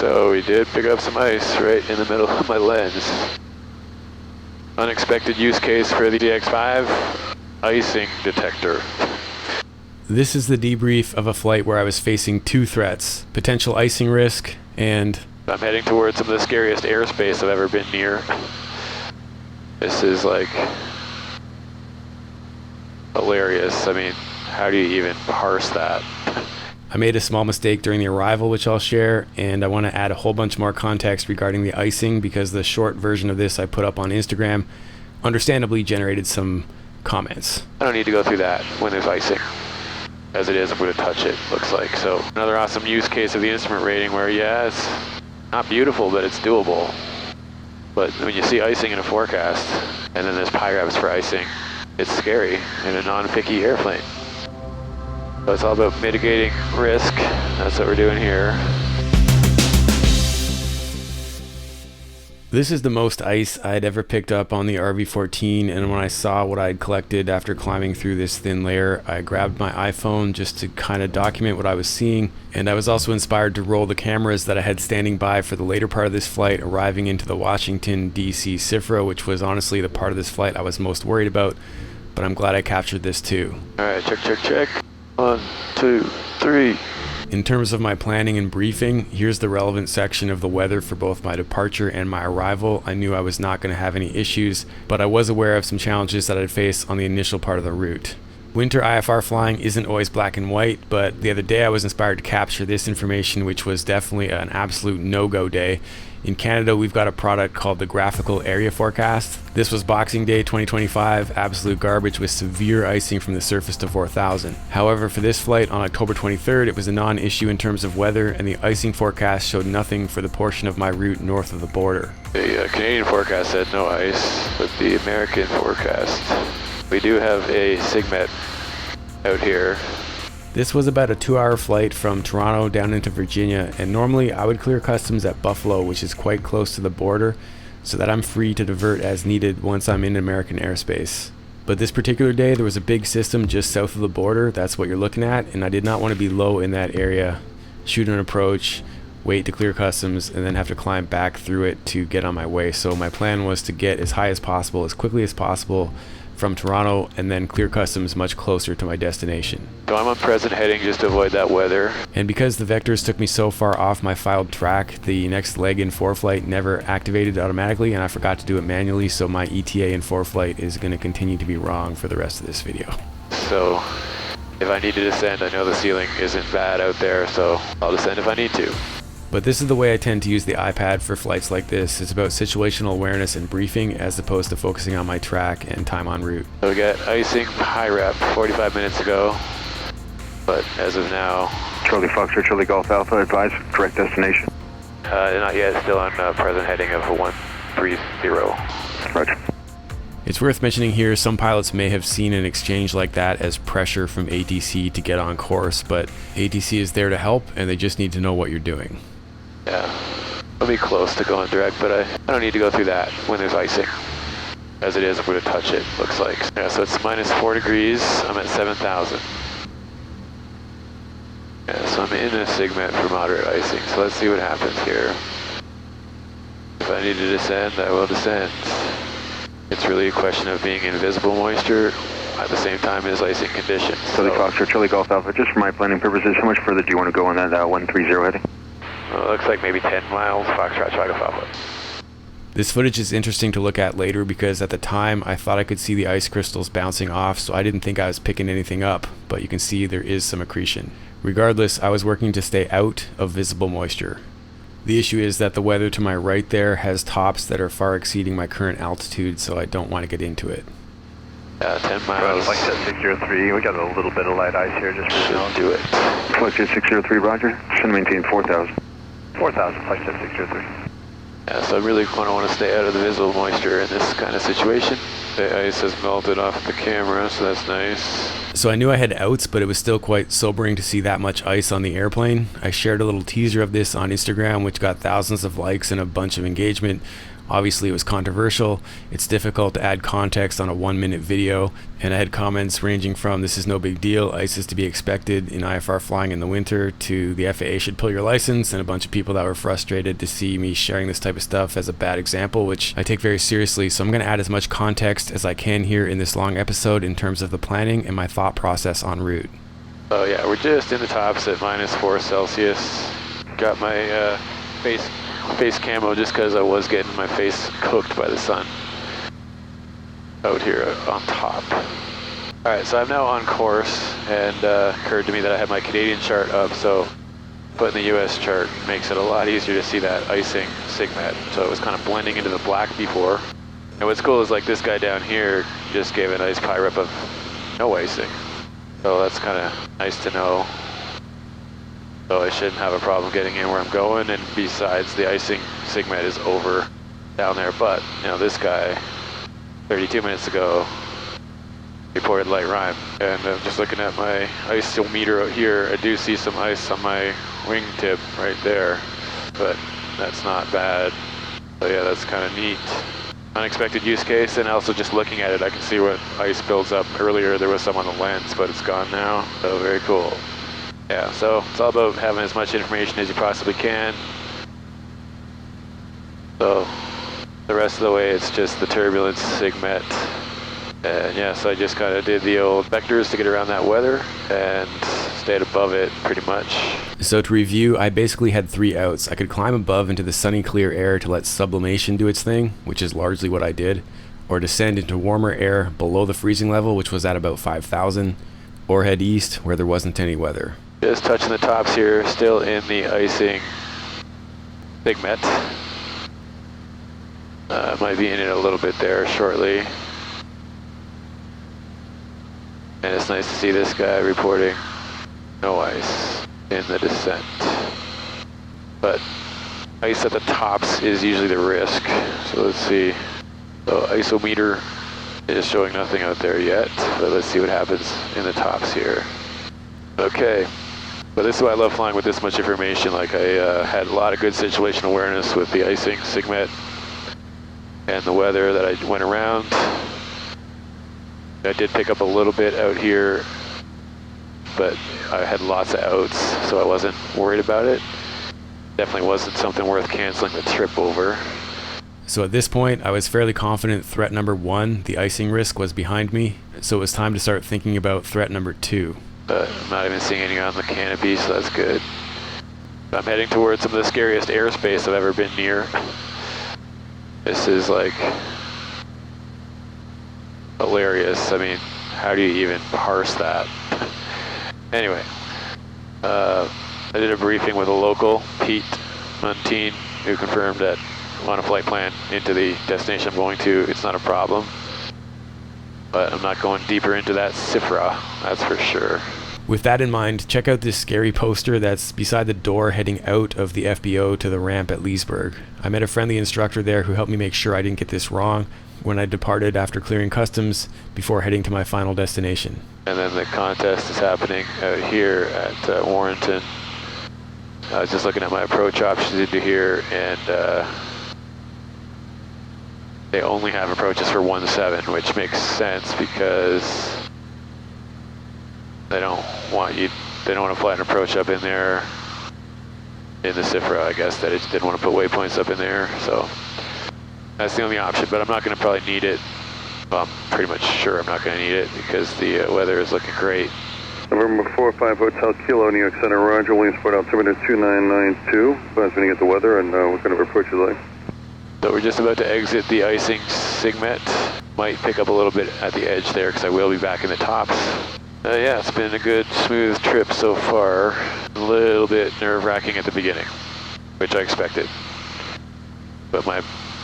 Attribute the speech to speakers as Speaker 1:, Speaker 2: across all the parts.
Speaker 1: So we did pick up some ice right in the middle of my lens. Unexpected use case for the DX5 icing detector.
Speaker 2: This is the debrief of a flight where I was facing two threats, potential icing risk and...
Speaker 1: I'm heading towards some of the scariest airspace I've ever been near. This is like hilarious. I mean, how do you even parse that?
Speaker 2: I made a small mistake during the arrival, which I'll share, and I want to add a whole bunch more context regarding the icing because the short version of this I put up on Instagram understandably generated some comments.
Speaker 1: I don't need to go through that when there's icing. As it is, I'm going to touch it, looks like. So another awesome use case of the instrument rating where, yeah, it's not beautiful, but it's doable. But when you see icing in a forecast, and then there's PIRAPs for icing, it's scary in a non-FIKI airplane. So it's all about mitigating risk. That's what we're doing here.
Speaker 2: This is the most ice I'd ever picked up on the RV-14, and when I saw what I'd collected after climbing through this thin layer, I grabbed my iPhone just to kind of document what I was seeing, and I was also inspired to roll the cameras that I had standing by for the later part of this flight, arriving into the Washington, D.C. CIFRA, which was honestly the part of this flight I was most worried about, but I'm glad I captured this too.
Speaker 1: Alright, check. 1, 2, 3.
Speaker 2: In terms of my planning and briefing, here's the relevant section of the weather for both my departure and my arrival. I knew I was not going to have any issues, but I was aware of some challenges that I'd face on the initial part of the route. Winter IFR flying isn't always black and white, but the other day I was inspired to capture this information, which was definitely an absolute no-go day. In Canada, we've got a product called the Graphical Area Forecast. This was Boxing Day 2025, absolute garbage with severe icing from the surface to 4,000. However, for this flight on October 23rd, it was a non-issue in terms of weather, and the icing forecast showed nothing for the portion of my route north of the border.
Speaker 1: The Canadian forecast said no ice, but the American forecast, we do have a SIGMET out here.
Speaker 2: This was about a 2-hour flight from Toronto down into Virginia, and normally I would clear customs at Buffalo, which is quite close to the border, so that I'm free to divert as needed once I'm in American airspace. But this particular day, there was a big system just south of the border, that's what you're looking at, and I did not want to be low in that area, shoot an approach, wait to clear customs, and then have to climb back through it to get on my way. So my plan was to get as high as possible, as quickly as possible, from Toronto and then clear customs much closer to my destination.
Speaker 1: So I'm on present heading just to avoid that weather.
Speaker 2: And because the vectors took me so far off my filed track, the next leg in ForeFlight never activated automatically, and I forgot to do it manually, so my ETA in ForeFlight is going to continue to be wrong for the rest of this video.
Speaker 1: So if I need to descend, I know the ceiling isn't bad out there, so I'll descend if I need to.
Speaker 2: But this is the way I tend to use the iPad for flights like this. It's about situational awareness and briefing as opposed to focusing on my track and time en route.
Speaker 1: So we got icing PIRAP 45 minutes ago, but as of now...
Speaker 3: Charlie Foxtrot, Charlie Golf Alpha, advise, correct destination.
Speaker 1: Not yet, still on present heading of 130.
Speaker 3: Roger.
Speaker 2: It's worth mentioning here, some pilots may have seen an exchange like that as pressure from ATC to get on course, but ATC is there to help and they just need to know what you're doing.
Speaker 1: Yeah, I'll be close to going direct, but I don't need to go through that when there's icing. As it is, I'm going to touch it, looks like. Yeah, so it's -4 degrees, I'm at 7,000. Yeah, so I'm in a SIGMET for moderate icing, so let's see what happens here. If I need to descend, I will descend. It's really a question of being in visible moisture at the same time as icing conditions.
Speaker 3: Charlie Foxtrot, Charlie Golf Alpha, just for my planning purposes, how much further do you want to go on that 130 heading?
Speaker 1: It looks like maybe 10 miles, Foxtrot, Charlie Golf Alpha.
Speaker 2: This footage is interesting to look at later because at the time I thought I could see the ice crystals bouncing off, so I didn't think I was picking anything up, but you can see there is some accretion. Regardless, I was working to stay out of visible moisture. The issue is that the weather to my right there has tops that are far exceeding my current altitude, so I don't want to get into it.
Speaker 1: 10 miles.
Speaker 3: Flight 603, we got a little bit of light ice here, just
Speaker 1: Should do it.
Speaker 3: Flight 603, roger. Should maintain 4,000. 4,000, flight 603.
Speaker 1: Yeah, so I really want to stay out of the visible moisture in this kind of situation. The ice has melted off the camera, so that's nice.
Speaker 2: So I knew I had outs, but it was still quite sobering to see that much ice on the airplane. I shared a little teaser of this on Instagram, which got thousands of likes and a bunch of engagement. Obviously, it was controversial. It's difficult to add context on a 1-minute video, and I had comments ranging from "this is no big deal, ice is to be expected in IFR flying in the winter," to "the FAA should pull your license," and a bunch of people that were frustrated to see me sharing this type of stuff as a bad example, which I take very seriously. So I'm going to add as much context as I can here in this long episode in terms of the planning and my thought process en route.
Speaker 1: Oh yeah, we're just in the tops at -4 Celsius. Got my face camo just because I was getting my face cooked by the sun out here on top. Alright, so I'm now on course, and occurred to me that I had my Canadian chart up, so putting the US chart makes it a lot easier to see that icing SIGMET. So it was kind of blending into the black before. And what's cool is like this guy down here just gave a nice PIREP of no icing. So that's kind of nice to know. So I shouldn't have a problem getting in where I'm going, and besides, the icing SIGMET is over down there. But, you know, this guy, 32 minutes ago, reported light rime. And I'm just looking at my isometer out here. I do see some ice on my wingtip right there, but that's not bad. So yeah, that's kind of neat. Unexpected use case, and also just looking at it, I can see what ice builds up. Earlier there was some on the lens, but it's gone now. So very cool. Yeah, so it's all about having as much information as you possibly can. So the rest of the way it's just the turbulence SIGMET. And yeah, so I just kind of did the old vectors to get around that weather and stayed above it pretty much.
Speaker 2: So to review, I basically had 3 outs. I could climb above into the sunny clear air to let sublimation do its thing, which is largely what I did, or descend into warmer air below the freezing level, which was at about 5,000, or head east where there wasn't any weather.
Speaker 1: Just touching the tops here, still in the icing SIGMET. Might be in it a little bit there shortly. And it's nice to see this guy reporting no ice in the descent. But ice at the tops is usually the risk. So let's see. So isometer is showing nothing out there yet, but let's see what happens in the tops here. Okay. But this is why I love flying with this much information. Like I had a lot of good situational awareness with the icing SIGMET and the weather that I went around. I did pick up a little bit out here, but I had lots of outs, so I wasn't worried about it. Definitely wasn't something worth canceling the trip over.
Speaker 2: So at this point, I was fairly confident threat number 1, the icing risk, was behind me, so it was time to start thinking about threat number 2.
Speaker 1: But I'm not even seeing any on the canopy, so that's good. I'm heading towards some of the scariest airspace I've ever been near. This is like hilarious. I mean, how do you even parse that? Anyway, I did a briefing with a local, Pete Muntean, who confirmed that on a flight plan into the destination I'm going to, it's not a problem. But I'm not going deeper into that cifra, that's for sure.
Speaker 2: With that in mind, check out this scary poster that's beside the door heading out of the FBO to the ramp at Leesburg. I met a friendly instructor there who helped me make sure I didn't get this wrong when I departed after clearing customs before heading to my final destination.
Speaker 1: And then the contest is happening out here at Warrenton. I was just looking at my approach options into here, and they only have approaches for 1.7, which makes sense because they don't want to fly an approach up in there in the cifra. I guess they just didn't want to put waypoints up in there, so that's the only option. But I'm not going to probably need it. Well, I'm pretty much sure I'm not going to need it because the weather is looking great.
Speaker 3: November 45 Hotel Kilo, New York Center, Roger, Williamsport, altimeter 2992. Advise when you get the weather and what kind of approach you like.
Speaker 1: So we're just about to exit the icing SIGMET. Might pick up a little bit at the edge there because I will be back in the tops. Yeah, it's been a good, smooth trip so far. A little bit nerve-wracking at the beginning, which I expected. But my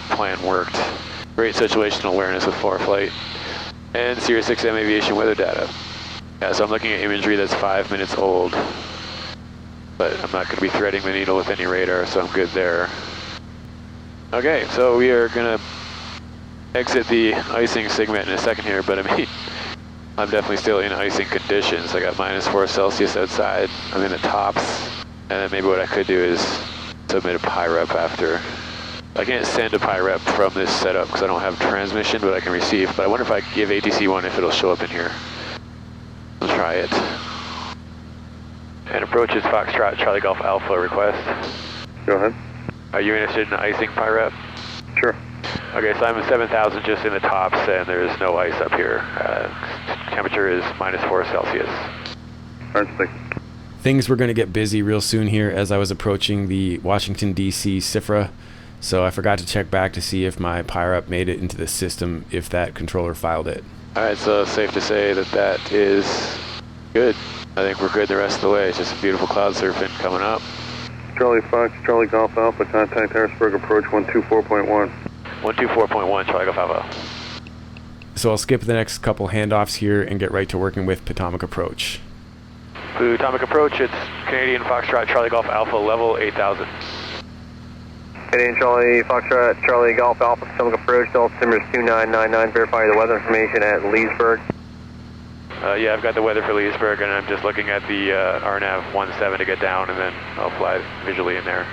Speaker 1: plan worked. Great situational awareness with ForeFlight and Sirius XM aviation weather data. Yeah, so I'm looking at imagery that's 5 minutes old, but I'm not going to be threading the needle with any radar, so I'm good there. Okay, so we are going to exit the icing SIGMET in a second here, but I mean, I'm definitely still in icing conditions. I got -4 Celsius outside. I'm in the tops, and then maybe what I could do is submit a PIREP after I can't send a PIREP from this setup because I don't have transmission, but I can receive. But I wonder if I give ATC one if it'll show up in here. Let's try it. And approach is Foxtrot Charlie Golf Alpha request.
Speaker 3: Go ahead.
Speaker 1: Are you interested in the icing PIREP?
Speaker 3: Sure.
Speaker 1: Okay, so I'm at 7,000 just in the tops, and there's no ice up here. Temperature is -4 Celsius.
Speaker 3: Thanks.
Speaker 2: Things were going to get busy real soon here as I was approaching the Washington, D.C. CIFRA, so I forgot to check back to see if my PIREP made it into the system, if that controller filed it.
Speaker 1: Alright, so it's safe to say that that is good. I think we're good the rest of the way. It's just beautiful cloud surfing coming up.
Speaker 3: Charlie Fox, Charlie Golf Alpha, contact Harrisburg approach 124.1.
Speaker 1: 124.1, Charlie Golf Alpha.
Speaker 2: So I'll skip the next couple handoffs here and get right to working with Potomac approach.
Speaker 1: Potomac approach, it's Canadian Foxtrot Charlie Golf Alpha level 8,000.
Speaker 4: Canadian Charlie Foxtrot Charlie Golf Alpha Potomac approach, altimeter 2999, verify the weather information at Leesburg.
Speaker 1: Yeah, I've got the weather for Leesburg, and I'm just looking at the RNAV 17 to get down, and then I'll fly visually in there.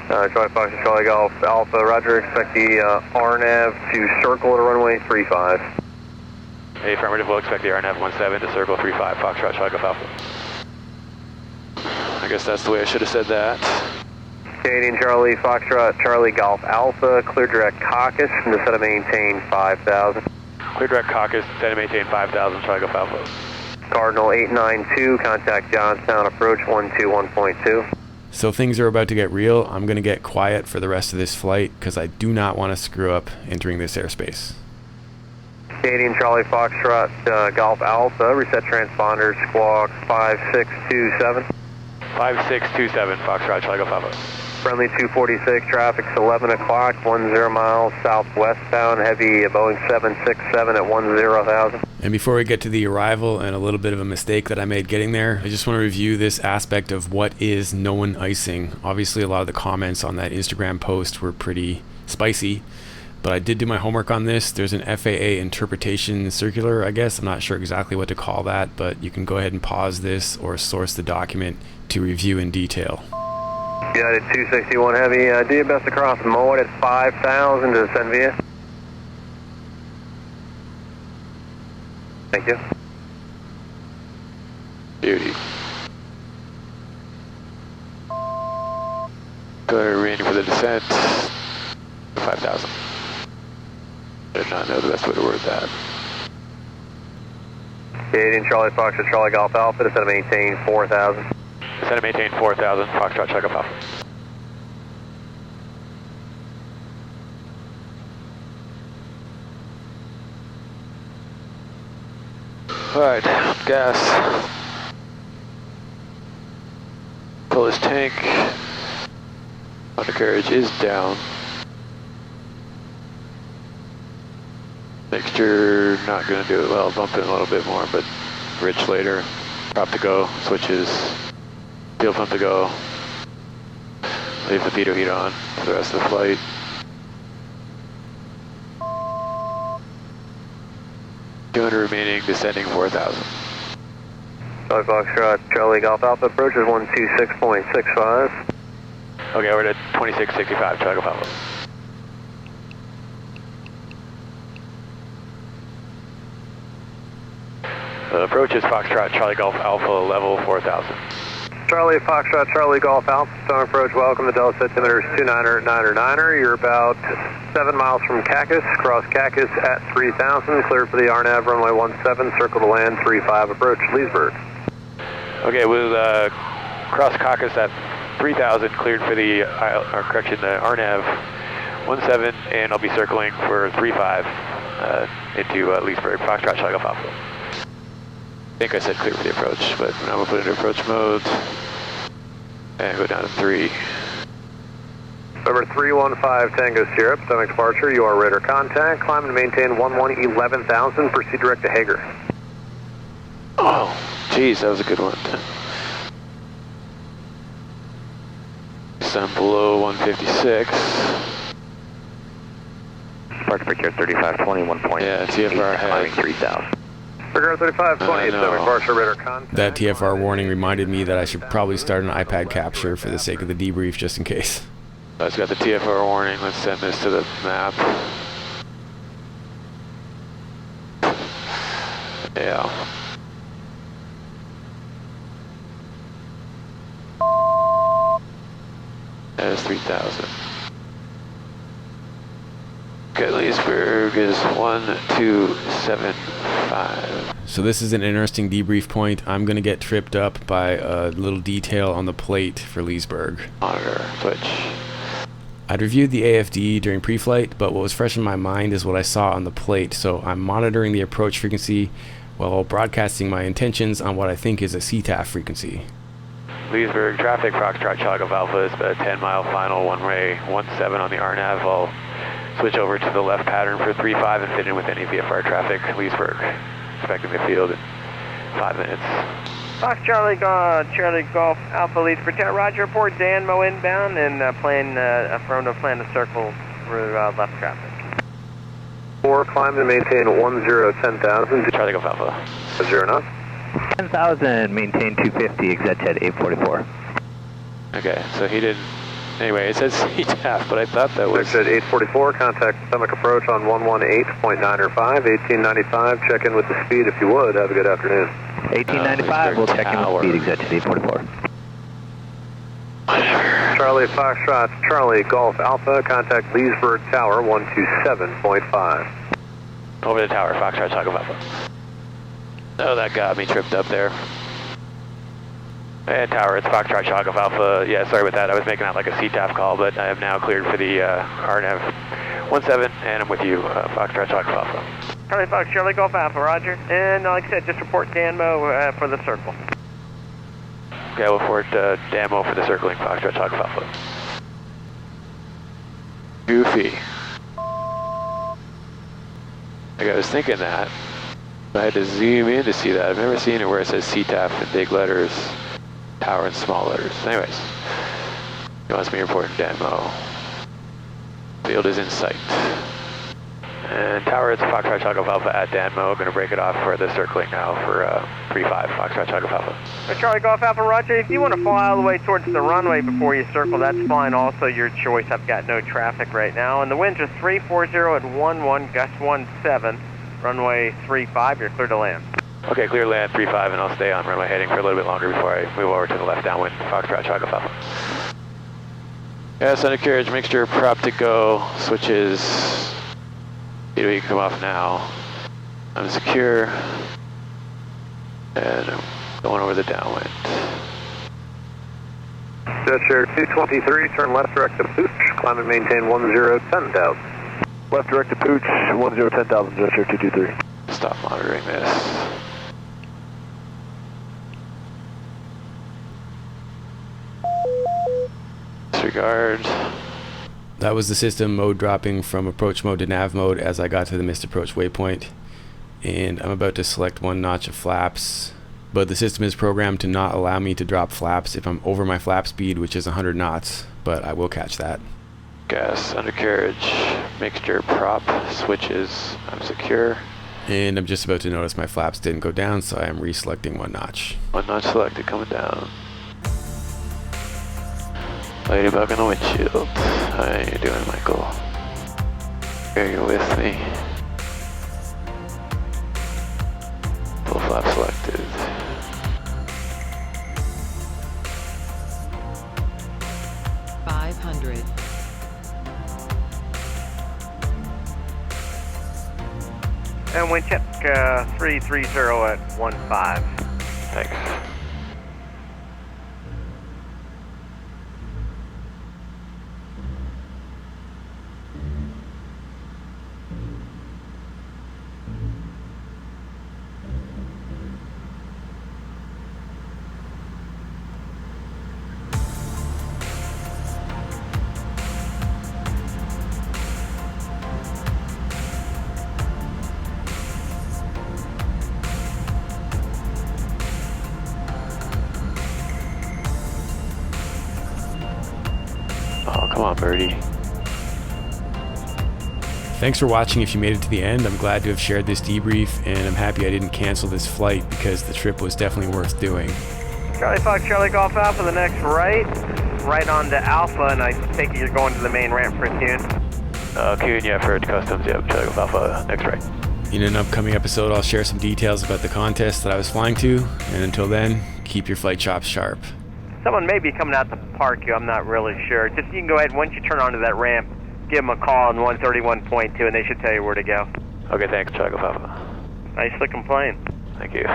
Speaker 4: Charlie Foxtrot Charlie Golf Alpha, roger, expect the RNAV to circle at runway 35.
Speaker 1: Hey, affirmative, we'll expect the RNAV 17 to circle 35, Foxtrot Charlie Golf Alpha. I guess that's the way I should have said that.
Speaker 4: Canadian Charlie Foxtrot Charlie Golf Alpha, clear direct caucus, and to set a maintain 5,000.
Speaker 1: Clear direct caucus, set to maintain 5,000, Charlie Golf Alpha.
Speaker 4: Cardinal 892, contact Johnstown approach 121.2.
Speaker 2: So things are about to get real. I'm going to get quiet for the rest of this flight because I do not want to screw up entering this airspace.
Speaker 4: Canadian Charlie Foxtrot Golf Alpha, reset transponders, squawk 5627.
Speaker 1: 5627, Foxtrot Charlie Golf Alpha.
Speaker 4: Friendly 246, traffic's 11 o'clock, 10 miles southwestbound, heavy Boeing 767 at 10,000.
Speaker 2: And before we get to the arrival and a little bit of a mistake that I made getting there, I just want to review this aspect of what is known icing. Obviously, a lot of the comments on that Instagram post were pretty spicy, but I did do my homework on this. There's an FAA interpretation circular, I guess. I'm not sure exactly what to call that, but you can go ahead and pause this or source the document to review in detail.
Speaker 4: United 261 Heavy, do your best across Mowat at 5,000 to descend via. Thank you.
Speaker 1: Beauty. Go remaining for the descent, 5,000. I did not know the best way to word that.
Speaker 4: Canadian Charlie Foxtrot Charlie Golf Alpha, descend to maintain 4,000.
Speaker 1: Descend to maintain 4,000, Foxtrot Charlie Golf Alpha. Alright, gas. Pull this tank. Undercarriage is down. Mixture, not going to do it well. Bump it a little bit more, but rich later. Prop to go, switches. Fuel pump to go. Leave the pitot heat on for the rest of the flight. Remaining, descending 4,000.
Speaker 4: Charlie Foxtrot Charlie Golf Alpha, approach is 126.65.
Speaker 1: Okay, we're at 2665, Charlie Golf Alpha. Approach is Foxtrot Charlie Golf Alpha, level 4,000.
Speaker 4: Charlie Foxtrot Charlie Golf Alpha, stone approach, welcome to Delta altimeter 2999er. You're about 7 miles from Cactus, cross Cactus at 3,000, cleared for the RNAV runway 17, circle to land 35, approach Leesburg.
Speaker 1: Okay, we'll cross Cactus at 3,000, cleared for the, the RNAV 17, and I'll be circling for 35 into Leesburg, Foxtrot Charlie Golf Alpha. I think I said clear for the approach, but now we'll put it into approach mode and go down to 3.
Speaker 4: Number 315 Tango Sierra, Potomac departure, you are radar contact, climb and maintain 11,000, proceed direct to Hager.
Speaker 1: Oh, geez, that was a good one. Descend below 156.
Speaker 4: Park picture 3521 point.
Speaker 1: Yeah, TFR
Speaker 4: climbing 3,000. Figure 3520, Potomac departure, radar contact.
Speaker 2: That TFR warning reminded me that I should probably start an iPad capture for the sake of the debrief just in case.
Speaker 1: It's got the TFR warning. Let's send this to the map. Yeah. That is 3,000. Okay, Leesburg is 1275.
Speaker 2: So this is an interesting debrief point. I'm going to get tripped up by a little detail on the plate for Leesburg.
Speaker 1: Monitor, switch.
Speaker 2: I'd reviewed the AFD during pre-flight, but what was fresh in my mind is what I saw on the plate. So I'm monitoring the approach frequency while broadcasting my intentions on what I think is a CTAF frequency.
Speaker 1: Leesburg, traffic, Foxtrot, Chocolate Alpha is about a 10-mile final, one-way, 17 on the RNAV. I'll switch over to the left pattern for 3-5 and fit in with any VFR traffic. Leesburg, expecting the field in 5 minutes.
Speaker 5: Fox Charlie Golf Alpha Leesburg, Roger, report Danmo inbound and plan affirmative plan to circle through left traffic.
Speaker 4: 4, climb and maintain 10,000.
Speaker 1: Charlie Golf Alpha.
Speaker 4: 0 knots.
Speaker 6: 10,000, maintain 250, exit at 844.
Speaker 1: Okay, so he didn't. Anyway, it says CTAF, but I thought that was.
Speaker 4: Exit 844, contact stomach approach on 118.9 or 5, 1895. Check in with the speed if you would. Have a good afternoon.
Speaker 6: 1895, we'll check in with speed, exit at 844.
Speaker 1: Whatever.
Speaker 4: Charlie Foxtrot, Charlie Golf Alpha, contact Leesburg Tower 127.5.
Speaker 1: Over the tower, Foxtrot, Chocolate Alpha. Oh, that got me tripped up there. And tower, it's Foxtrot, Chocolate Alpha. Yeah, sorry about that. I was making out like a CTAF call, but I am now cleared for the RNAV 17, and I'm with you, Foxtrot, Chocolate Alpha.
Speaker 5: Charlie Fox, Charlie Golf Alpha, Roger. And like I said, just report Danmo for the circle.
Speaker 1: Okay, we'll report Damo for the circling Foxtrot, Chocolate Alpha. Goofy. Like I was thinking that. I had to zoom in to see that. I've never seen it where it says CTAF in big letters, tower in small letters. Anyways, he wants me reporting Danmo. Field is in sight. And tower, it's Foxtrot, Chocolate Alpha at Danmo. Going to break it off for the circling now for 3-5, Foxtrot, Chocolate Alpha.
Speaker 5: Charlie Golf Alpha, Roger. If you want to fly all the way towards the runway before you circle, that's fine. Also your choice. I've got no traffic right now. And the winds are 340 at 11, gust 17. Runway 35, you're clear to land.
Speaker 1: Okay, clear land 35, and I'll stay on runway heading for a little bit longer before I move over to the left downwind, Foxtrot, Chocolate Alpha. Yes, undercarriage mixture, prop to go, switches. You can come off now. I'm secure, and I'm going over the downwind.
Speaker 4: Jet Share 223, turn left direct to Pooch, climb and maintain 10,000.
Speaker 7: Left direct to Pooch, 10,000, Jet Share 223.
Speaker 1: Stop monitoring this. Disregard.
Speaker 2: That was the system mode dropping from approach mode to nav mode as I got to the missed approach waypoint. And I'm about to select 1 notch of flaps, but the system is programmed to not allow me to drop flaps if I'm over my flap speed, which is 100 knots, but I will catch that.
Speaker 1: Gas, undercarriage, mixture, prop, switches. I'm secure.
Speaker 2: And I'm just about to notice my flaps didn't go down, so I am reselecting 1 notch.
Speaker 1: 1 notch selected, coming down. Ladybug on the windshield. How you doing, Michael? Are you with me? Full flap selected.
Speaker 5: And wind check 330 at 15.
Speaker 1: Thanks. Oh, come on, birdie.
Speaker 2: Thanks for watching. If you made it to the end, I'm glad to have shared this debrief, and I'm happy I didn't cancel this flight because the trip was definitely worth doing.
Speaker 5: Charlie Fox, Charlie Golf Alpha, the next right. right onto Alpha, and I take it you're going to the main ramp for Kuhn.
Speaker 1: Kuhn, yeah, for customs, yep, Charlie Golf Alpha, next right.
Speaker 2: In an upcoming episode, I'll share some details about the contest that I was flying to, and until then, keep your flight chops sharp.
Speaker 5: Someone may be coming out to park you, I'm not really sure. Just you can go ahead, once you turn onto that ramp, give them a call on 131.2 and they should tell you where to go.
Speaker 1: Okay, thanks, Charlie Golf Alpha.
Speaker 5: Nice looking plane.
Speaker 1: Thank you.